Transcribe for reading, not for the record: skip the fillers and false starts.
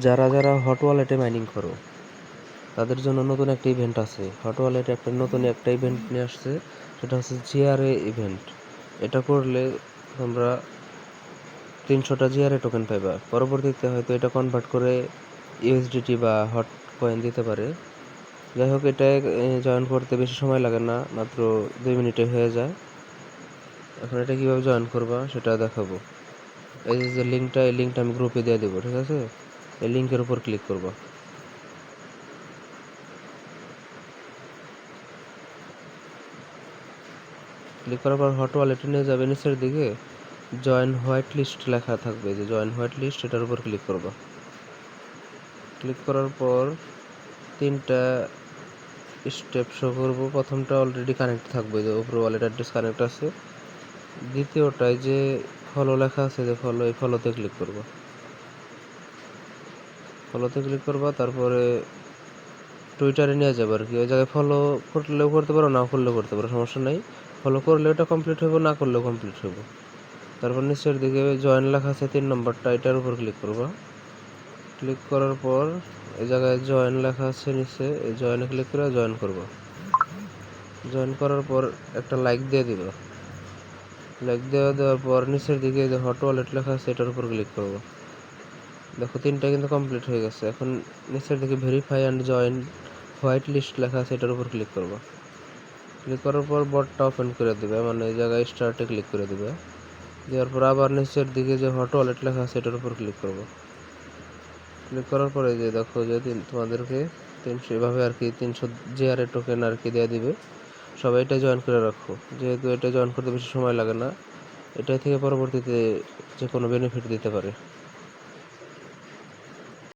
যারা যারা হট ওয়ালেটে মাইনিং করো তাদের জন্য নতুন একটা ইভেন্ট আছে। হট ওয়ালেটে নতুন একটা ইভেন্ট নিয়ে আসছে, সেটা হচ্ছে জিআরএ ইভেন্ট। এটা করলে তোমরা 300টা জিআরএ টোকেন পাইবা। পরবর্তীতে হয়তো এটা কনভার্ট করে ইউএসডিটি বা হট কয়েন দিতে পারে। যাই হোক, এটা জয়েন করতে বেশি সময় লাগে না, মাত্র 2 মিনিটে হয়ে যায়। এখন এটা কিভাবে জয়েন করবা সেটা দেখাবো। এই যে লিঙ্কটা, এই লিঙ্কটা আমি গ্রুপে দিয়ে দেবো, ঠিক আছে? এই লিঙ্কের উপর ক্লিক করবা। ক্লিক করার পর হট ওয়ালেটে নিয়ে যাবে, নিচের দিকে জয়েন হোয়াইট লিস্ট লেখা থাকবে, যে জয়েন হোয়াইট লিস্ট, এটার উপর ক্লিক করবা। ক্লিক করার পর 3টা স্টেপ শো করবো। প্রথমটা অলরেডি কানেক্ট থাকবে, যে উপরে ওয়ালেট অ্যাড্রেস কানেক্ট আছে। দ্বিতীয়টায় যে ফলো লেখা আছে, যে ফলো, এই ফলোতে ক্লিক করবা। ফলোতে ক্লিক করবা, তারপরে টুইটারে নিয়ে যাবে আর কি। ওই জায়গায় ফলো করলেও করতে পারো, না করলেও করতে পারো, সমস্যা নেই। ফলো করলে ওটা কমপ্লিট হবে, না করলেও কমপ্লিট হবে। তারপর নিচের দিকে জয়েন লেখা আছে 3 নম্বরটা, এটার উপর ক্লিক করবা। ক্লিক করার পর এই জায়গায় জয়েন লেখা আছে নিচে, এই জয়েনে ক্লিক করে জয়েন করবা। জয়েন করার পর একটা লাইক দিয়ে দিবা। লাইক দেওয়ার পর নিচের দিকে যে হট ওয়ালেট লেখা আছে, এটার উপর ক্লিক করবা। দেখো 3টা কিন্তু কমপ্লিট হয়ে গেছে। এখন নিচের দিকে verify and join white list লেখা আছে, এটার উপর ক্লিক করবা। ক্লিক করার পর বটটা ওপেন করে দেবে, মানে এই জায়গায় স্টার্টে ক্লিক করে দেবে। দেওয়ার পর আবার নিচের দিকে যে হট ওয়ালেট লেখা আছে, এটার উপর ক্লিক করবো। ক্লিক করার পরে যে দেখো যে তোমাদেরকে 300 এভাবে আর কি 300 জিআরএ টোকেন আর কি দিয়ে দিবে। সবাই এটা জয়েন করে রাখো, যেহেতু এটা জয়েন করতে বেশি সময় লাগে না। এটাই থেকে পরবর্তীতে যে কোনো বেনিফিট দিতে পারে।